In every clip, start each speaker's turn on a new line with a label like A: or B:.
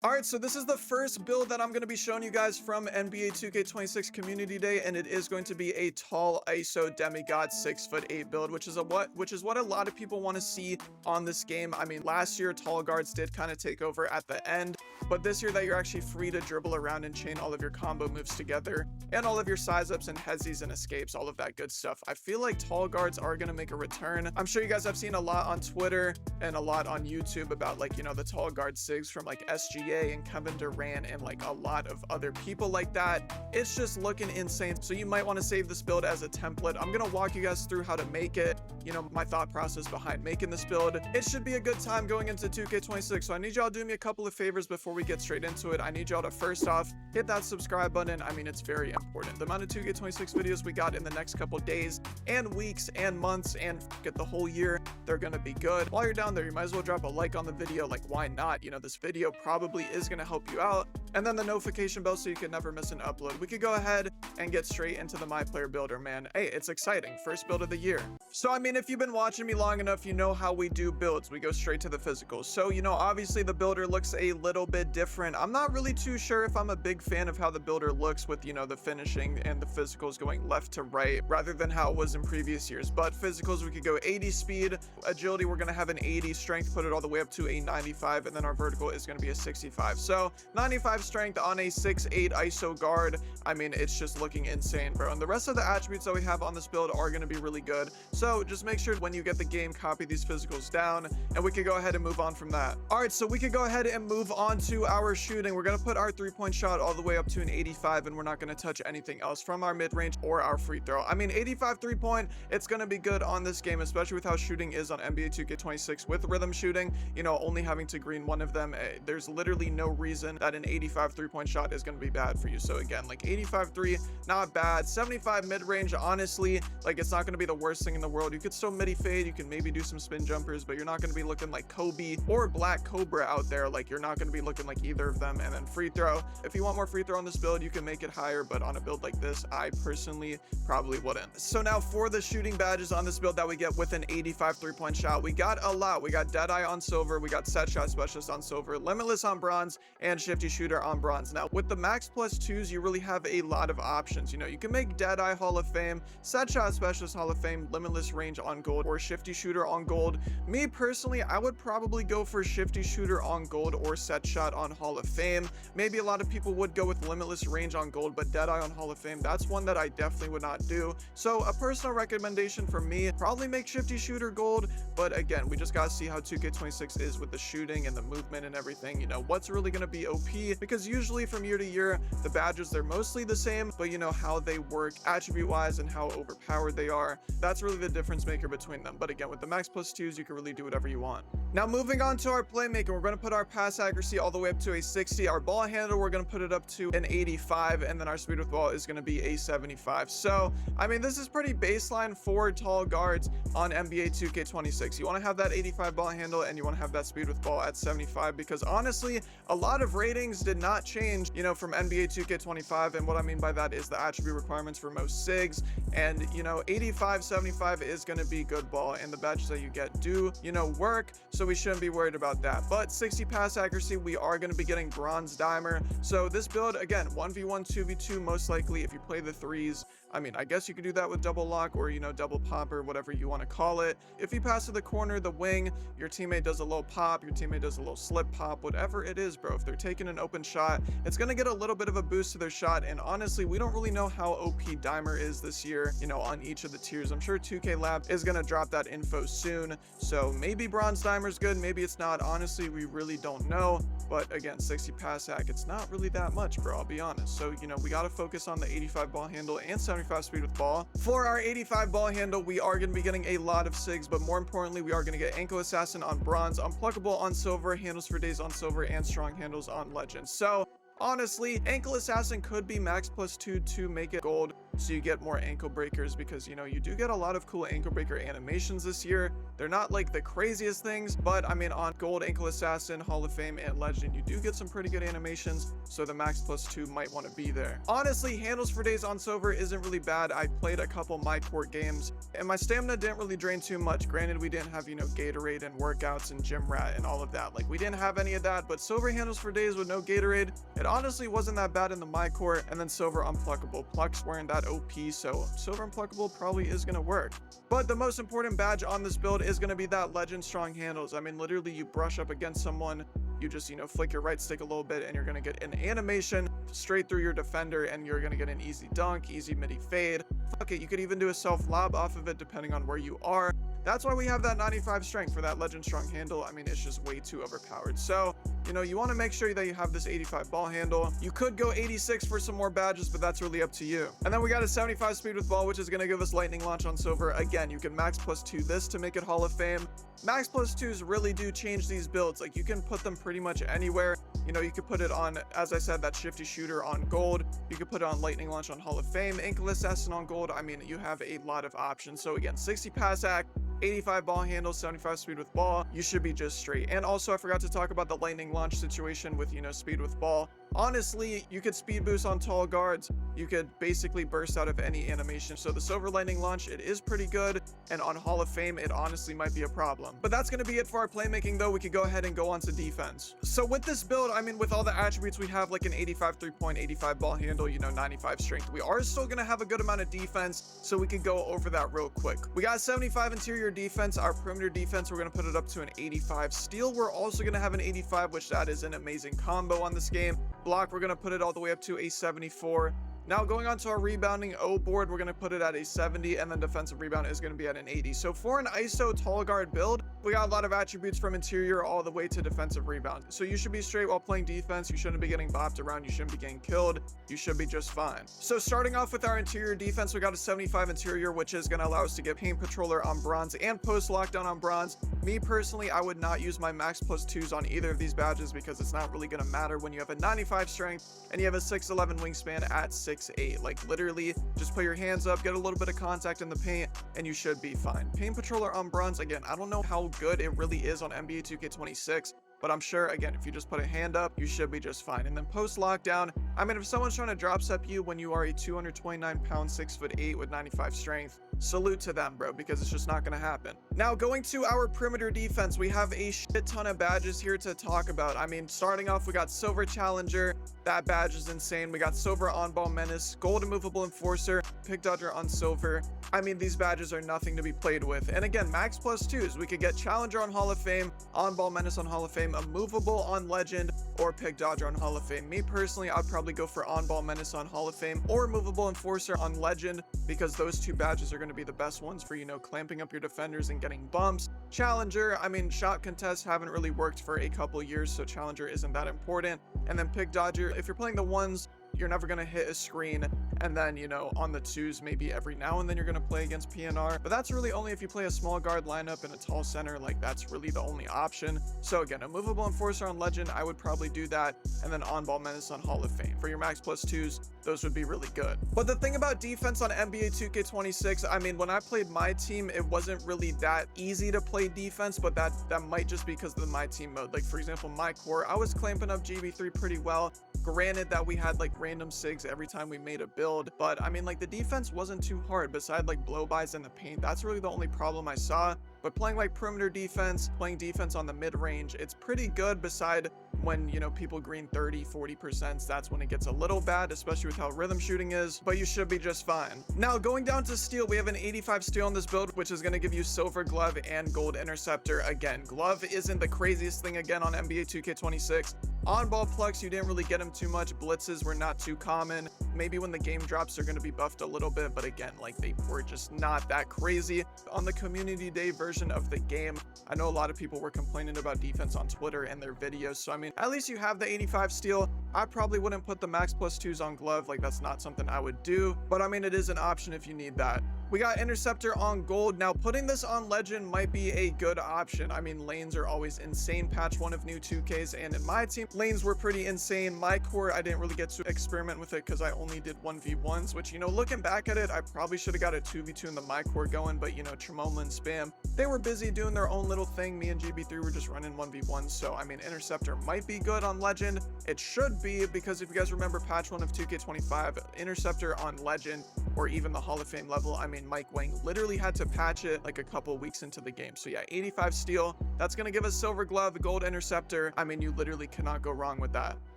A: All right, so this is the first build that I'm going to be showing you guys from NBA 2K26 Community Day, and it is going to be a tall ISO Demigod 6'8" build, which is what a lot of people want to see on this game. I mean, last year tall guards did kind of take over at the end, but this year that you're actually free to dribble around and chain all of your combo moves together, and all of your size ups and headzies and escapes, all of that good stuff. I feel like tall guards are going to make a return. I'm sure you guys have seen a lot on Twitter and a lot on YouTube about, like, you know, the tall guard SIGs from like SGA and Kevin Durant and like a lot of other people like that. It's just looking insane. So you might want to save this build as a template. I'm going to walk you guys through how to make it, you know, my thought process behind making this build. It should be a good time going into 2K26. So I need y'all to do me a couple of favors before we get straight into it. I need y'all to first off hit that subscribe button. I mean, it's very important. The amount of 2K26 videos we got in the next couple days and weeks and months and get the whole year, they're going to be good. While you're down there, you might as well drop a like on the video. Like, why not? You know, this video probably is going to help you out. And then the notification bell so you can never miss an upload. We could go ahead and get straight into the My Player Builder, man. Hey, it's exciting. First build of the year. So, I mean, if you've been watching me long enough, you know how we do builds. We go straight to the physicals. So, you know, obviously the builder looks a little bit different. I'm not really too sure if I'm a big fan of how the builder looks with, you know, the finishing and the physicals going left to right rather than how it was in previous years. But physicals, we could go 80 speed. Agility, we're going to have an 80. Strength, put it all the way up to a 95. And then our vertical is going to be a 65. So 95 strength on a 6'8" ISO guard. I mean, it's just looking insane, bro. And the rest of the attributes that we have on this build are going to be really good. So just make sure when you get the game, copy these physicals down, and we can go ahead and move on from that. All right, so we can go ahead and move on to our shooting. We're going to put our 3-point shot all the way up to an 85, and we're not going to touch anything else from our mid-range or our free throw. I mean, 85 3-point, it's going to be good on this game, especially with how shooting is on NBA 2K26 with rhythm shooting, you know, only having to green one of them. There's literally no reason that an 85 3-point shot is going to be bad for you. So again, like 85 3, not bad. 75 mid-range, honestly, like it's not going to be the worst thing in the world. You could still midi fade, you can maybe do some spin jumpers, but you're not going to be looking like Kobe or Black Cobra out there. Like, you're not going to be looking like either of them. And then free throw, if you want more free throw on this build, you can make it higher, but on a build like this, I personally probably wouldn't. So now for the shooting badges on this build that we get with an 85 3-point shot, we got a lot. We got Deadeye on silver, we got Set Shot Specialist on silver, Limitless on bronze, and Shifty Shooter on bronze. Now with the max plus 2s, you really have a lot of options. You know, you can make Deadeye Hall of Fame, Set Shot Specialist Hall of Fame, Limitless Range on gold, or Shifty Shooter on gold. Me personally, I would probably go for Shifty Shooter on gold or Set Shot on Hall of Fame. Maybe a lot of people would go with Limitless Range on gold, but Deadeye on Hall of Fame, that's one that I definitely would not do. So a personal recommendation for me, probably make Shifty Shooter gold, but again, we just gotta see how 2K26 is with the shooting and the movement and everything. You know, what's really gonna be OP, because usually from year to year, the badges, they're mostly the same, but you know, how they work attribute wise and how overpowered they are, that's really the difference maker between them. But again, with the max plus 2s, you can really do whatever you want. Now moving on to our playmaking, we're going to put our pass accuracy all the way up to a 60. Our ball handle, we're going to put it up to an 85, and then our speed with ball is going to be a 75. So I mean, this is pretty baseline for tall guards on NBA 2K26. You want to have that 85 ball handle, and you want to have that speed with ball at 75, because honestly, a lot of ratings did not change, you know, from NBA 2K25. And what I mean by that is the attribute requirements for most SIGs, and you know, 85 75 is going to be good ball, and the badges that you get do, you know, work, so we shouldn't be worried about that. But 60 pass accuracy, we are going to be getting bronze dimer. So this build, again, 1v1 2v2 most likely if you play the threes. I mean, I guess you could do that with double lock, or you know, double pop, or whatever you want to call it. If you pass to the corner, the wing, your teammate does a little pop, your teammate does a little slip pop, whatever it is, bro. If they're taking an open shot, it's going to get a little bit of a boost to their shot. And honestly, we don't really know how OP dimer is this year, you know, on each of the tiers. I'm sure 2K Lab is going to drop that info soon, so maybe bronze dimer is good, maybe it's not. Honestly, we really don't know. But again, 60 pass hack, it's not really that much, bro, I'll be honest. So, you know, we got to focus on the 85 ball handle and 75 speed with ball. For our 85 ball handle, we are going to be getting a lot of SIGs, but more importantly, we are going to get Ankle Assassin on bronze, Unpluckable on silver, Handles for Days on silver, and Strong Handles on legend. So Honestly, Ankle Assassin could be max +2 to make it gold, so you get more ankle breakers, because you know you do get a lot of cool ankle breaker animations this year. They're not like the craziest things, but I mean on gold, Ankle Assassin, Hall of Fame, and Legend, you do get some pretty good animations, so the max +2 might want to be there. Honestly, handles for days on silver isn't really bad. I played a couple my court games and my stamina didn't really drain too much. Granted, we didn't have, you know, Gatorade and workouts and gym rat and all of that. Like, we didn't have any of that, but silver handles for days with no Gatorade, it honestly wasn't that bad in the my court. And then silver unpluckable, plucks weren't that OP, so silver unpluckable probably is gonna work. But the most important badge on this build is gonna be that Legend strong handles. I mean, literally you brush up against someone, you just, you know, flick your right stick a little bit and you're gonna get an animation straight through your defender, and you're gonna get an easy dunk, easy midi fade. Fuck it, you could even do a self lob off of it depending on where you are. That's why we have that 95 strength for that Legend strong handle. I mean, it's just way too overpowered. So, you know, you want to make sure that you have this 85 ball handle. You could go 86 for some more badges, but that's really up to you. And then we got a 75 speed with ball, which is going to give us lightning launch on silver. Again, you can max +2 this to make it Hall of Fame. Max +2s really do change these builds. Like, you can put them pretty much anywhere. You know, you could put it on, as I said, that shifty shooter on gold. You could put it on lightning launch on Hall of Fame, ankle assassin on gold. I mean, you have a lot of options. So again, 60 pass act, 85 ball handle, 75 speed with ball, you should be just straight. And also, I forgot to talk about the lightning launch situation with, you know, speed with ball. Honestly, you could speed boost on tall guards. You could basically burst out of any animation. So the silver lightning launch, it is pretty good. And on Hall of Fame, it honestly might be a problem. But that's going to be it for our playmaking, though. We could go ahead and go on to defense. So with this build, I mean, with all the attributes we have, like an 85 3-point, 85 ball handle, you know, 95 strength, we are still going to have a good amount of defense. So we can go over that real quick. We got 75 interior defense. Our perimeter defense, we're going to put it up to an 85. Steal, we're also going to have an 85, which that is an amazing combo on this game. Block, we're going to put it all the way up to a 74. Now going on to our rebounding O board, we're going to put it at a 70, and then defensive rebound is going to be at an 80. So for an ISO tall guard build, we got a lot of attributes from interior all the way to defensive rebound. So you should be straight while playing defense. You shouldn't be getting bopped around. You shouldn't be getting killed. You should be just fine. So starting off with our interior defense, we got a 75 interior, which is going to allow us to get paint patroller on bronze and post lockdown on bronze. Me personally, I would not use my max +2s on either of these badges because it's not really going to matter when you have a 95 strength and you have a 6'11 wingspan at 6'8. Like, literally just put your hands up, get a little bit of contact in the paint, and you should be fine. Paint patroller on bronze, again, I don't know how good it really is on NBA 2K26, but I'm sure, again, if you just put a hand up, you should be just fine. And then post lockdown, I mean, if someone's trying to drop step you when you are a 229 pound, 6'8" with 95 strength, salute to them, bro, because it's just not going to happen. Now, going to our perimeter defense, we have a shit ton of badges here to talk about. I mean, starting off, we got silver challenger. That badge is insane. We got silver on ball menace, gold immovable enforcer, pick dodger on silver. I mean, these badges are nothing to be played with. And again, max +2s, we could get challenger on Hall of Fame, on ball menace on Hall of Fame, immovable on legend, or pick dodger on Hall of Fame. Me personally, I'd probably go for on ball menace on Hall of Fame or immovable enforcer on legend, because those two badges are going to be the best ones for, you know, clamping up your defenders and getting bumps. Challenger, I mean, shot contests haven't really worked for a couple years, so challenger isn't that important. And then pick dodger, if you're playing the ones, you're never going to hit a screen, and then, you know, on the twos, maybe every now and then you're going to play against PNR, but that's really only if you play a small guard lineup and a tall center. Like, that's really the only option. So again, a movable enforcer on legend, I would probably do that, and then on ball menace on Hall of Fame. For your max +2s, those would be really good. But the thing about defense on NBA 2K26, I mean, when I played my team, it wasn't really that easy to play defense, but that might just be because of the my team mode. Like, for example, my core, I was clamping up GB3 pretty well. Granted that we had like random sigs every time we made a build, but I mean, like, the defense wasn't too hard beside like blow-bys in the paint. That's really the only problem I saw. But playing like perimeter defense, playing defense on the mid-range, it's pretty good beside when, you know, people green 30-40%. That's when it gets a little bad, especially with how rhythm shooting is, but you should be just fine. Now, going down to steal, we have an 85 steal on this build, which is going to give you silver glove and gold interceptor. Again, glove isn't the craziest thing again on NBA 2K26. On ball plucks, you didn't really get them too much. Blitzes were not too common. Maybe when the game drops, they're going to be buffed a little bit, but again, like, they were just not that crazy. On the community day version of the game, I know a lot of people were complaining about defense on Twitter and their videos, so I mean, at least you have the 85 steal. I probably wouldn't put the max +2s on glove. Like, that's not something I would do, but I mean, it is an option if you need that. We got Interceptor on gold. Now, putting this on legend might be a good option. I mean, lanes are always insane. Patch 1 of new 2Ks, and in my team, lanes were pretty insane. My core, I didn't really get to experiment with it because I only did 1v1s, which, you know, looking back at it, I probably should have got a 2v2 in the my core going, but, you know, Tremoma and Spam, they were busy doing their own little thing. Me and GB3 were just running 1v1s, so, I mean, Interceptor might be good on legend. It should be, because if you guys remember patch 1 of 2K25, Interceptor on legend, or even the Hall of Fame level, I mean, Mike Wang literally had to patch it like a couple weeks into the game. So yeah, 85 steel, that's gonna give us silver glove, gold interceptor. I mean, you literally cannot go wrong with that.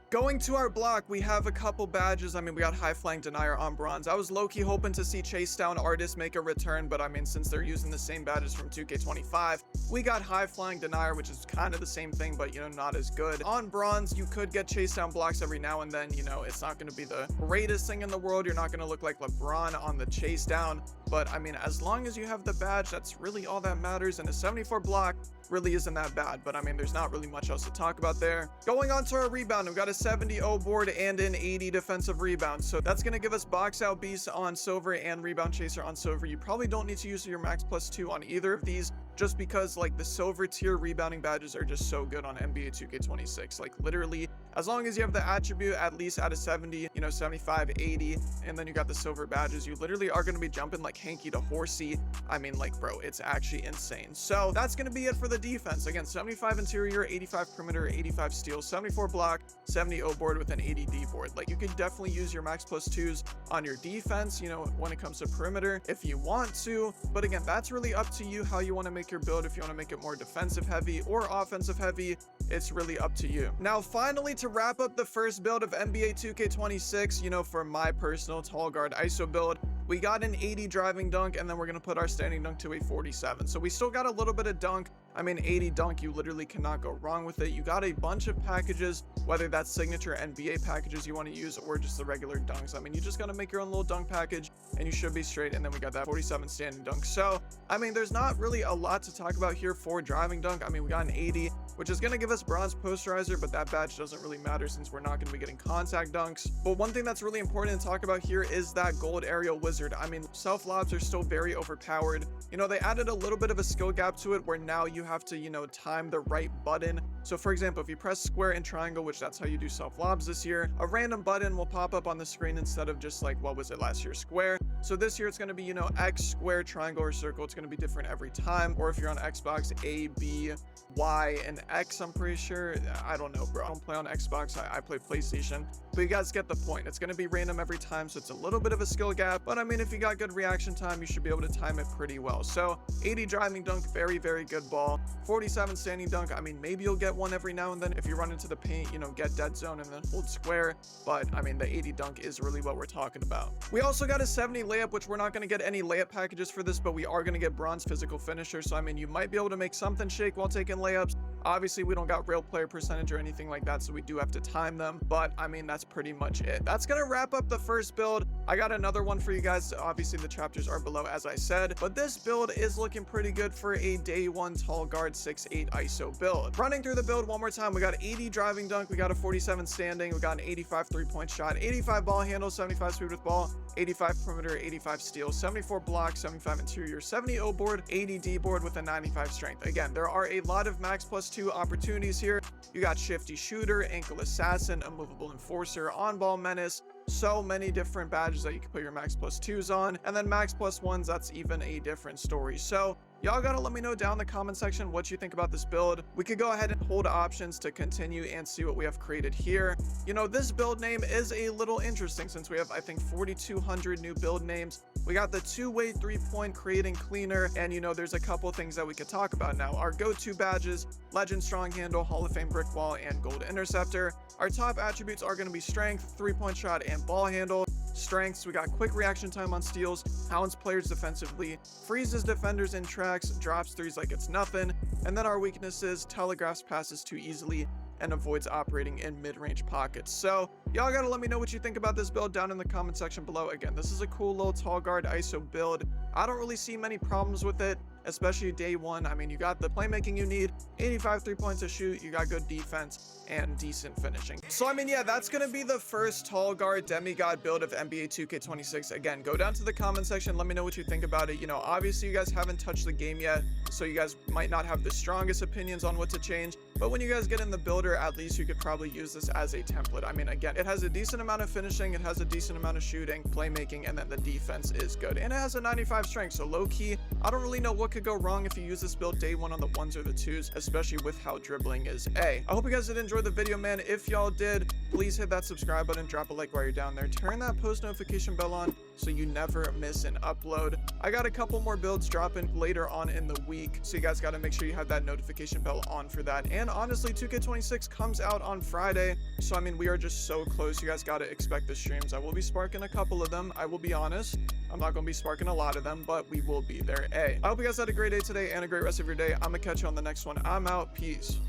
A: Going to our block, we have a couple badges. I mean, we got High Flying Denier on bronze. I was low-key hoping to see Chase Down Artist make a return, but I mean, since they're using the same badges from 2K25, we got High Flying Denier, which is kind of the same thing, but, you know, not as good. On bronze, you could get Chase Down blocks every now and then. You know, it's not going to be the greatest thing in the world. You're not going to look like LeBron on the Chase Down, but I mean, as long as you have the badge, that's really all that matters, and a 74 block really isn't that bad, but I mean, there's not really much else to talk about there. Going on to our rebound, we've got a 70 O board and an 80 defensive rebound, so that's going to give us box out beast on silver and rebound chaser on silver. You probably don't need to use your max +2 on either of these, just because like the silver tier rebounding badges are just so good on NBA 2K26. Like literally, as long as you have the attribute at least at a 70, you know, 75, 80, and then you got the silver badges, you literally are going to be jumping like Hanky to Horsey. I mean, like, bro, it's actually insane. So that's going to be it for the defense. Again, 75 interior, 85 perimeter, 85 steal, 74 block, 70 O board with an 80 D board. Like, you could definitely use your max +2s on your defense, you know, when it comes to perimeter if you want to. But again, that's really up to you how you want to make your build. If you want to make it more defensive heavy or offensive heavy, it's really up to you. Now, finally, to wrap up the first build of NBA 2K26, you know, for my personal tall guard ISO build, we got an 80 driving dunk, and then we're going to put our standing dunk to a 47. So we still got a little bit of dunk. I mean, 80 dunk, you literally cannot go wrong with it. You got a bunch of packages, whether that's signature NBA packages you want to use or just the regular dunks. I mean, you just got to make your own little dunk package and you should be straight. And then we got that 47 standing dunk. So, I mean, there's not really a lot to talk about here for driving dunk. I mean, we got an 80, which is going to give us bronze posterizer, but that badge doesn't really matter since we're not going to be getting contact dunks. But one thing that's really important to talk about here is that gold aerial wizard. I mean, self lobs are still very overpowered. You know, they added a little bit of a skill gap to it where now you have to, you know, time the right button. So for example, if you press square and triangle, which that's how you do self lobs this year, a random button will pop up on the screen instead of just like, what was it last year, square. So this year it's going to be, you know, X, square, triangle, or circle. It's going to be different every time. Or if you're on Xbox, A, B, Y, and X, I'm pretty sure. I don't know, bro. I don't play on Xbox. I play PlayStation. But you guys get the point. It's going to be random every time, so it's a little bit of a skill gap. But I mean, if you got good reaction time, you should be able to time it pretty well. So 80 driving dunk, very, very good ball. 47 standing dunk. I mean, maybe you'll get one every now and then if you run into the paint, you know, get dead zone and then hold square. But I mean, the 80 dunk is really what we're talking about. We also got a 70 layup, which we're not going to get any layup packages for this, but we are going to get bronze physical finisher. So I mean, you might be able to make something shake while taking layups. Obviously, we don't got real player percentage or anything like that, so we do have to time them. But I mean, that's pretty much it. That's gonna wrap up the first build. I got another one for you guys. Obviously, the chapters are below, as I said, but this build is looking pretty good for a day one tall guard 6'8" ISO build. Running through the build one more time, we got 80 driving dunk, we got a 47 standing, we got an 85 3-point shot, 85 ball handle, 75 speed with ball, 85 perimeter, 85 steal, 74 block, 75 interior, 70 O board, 80 D board with a 95 strength. Again, there are a lot of max +2 opportunities here. You got shifty shooter, ankle assassin, immovable enforcer, on ball menace, so many different badges that you can put your max +2s on, and then max +1s, that's even a different story. So y'all gotta let me know down in the comment section what you think about this build. We could go ahead and hold options to continue and see what we have created here. You know, this build name is a little interesting since we have, I think, 4,200 new build names. We got the two-way 3-point creating cleaner, and you know, there's a couple things that we could talk about now. Our go-to badges, legend strong handle, Hall of Fame brick wall, and gold interceptor. Our top attributes are going to be strength, 3-point shot, and ball handle. Strengths, we got quick reaction time on steals, hounds players defensively, freezes defenders in tracks, drops threes like it's nothing. And then our weaknesses, telegraphs passes too easily, and avoids operating in mid-range pockets. So y'all gotta let me know what you think about this build down in the comment section below. Again, this is a cool little tall guard ISO build. I don't really see many problems with it. especially day one. I mean, you got the playmaking you need, 85 3-point to shoot, you got good defense and decent finishing. So I mean, yeah, that's gonna be the first tall guard demigod build of NBA 2K26. Again, go down to the comment section, let me know what you think about it. You know, obviously you guys haven't touched the game yet, so you guys might not have the strongest opinions on what to change, but when you guys get in the builder, at least you could probably use this as a template. I mean, again, it has a decent amount of finishing, it has a decent amount of shooting, playmaking, and then the defense is good, and it has a 95 strength. So low key, I don't really know what could go wrong if you use this build day one on the ones or the twos, especially with how dribbling is. I hope you guys did enjoy the video, man. If y'all did, please hit that subscribe button, drop a like while you're down there, turn that post notification bell on so you never miss an upload. I got a couple more builds dropping later on in the week, so you guys got to make sure you have that notification bell on for that. And honestly, 2K26 comes out on Friday, so I mean, we are just so close. You guys got to expect the streams. I will be sparking a couple of them, I will be honest. I'm not going to be sparking a lot of them, but we will be there. I hope you guys had a great day today and a great rest of your day. I'm gonna catch you on the next one. I'm out. Peace.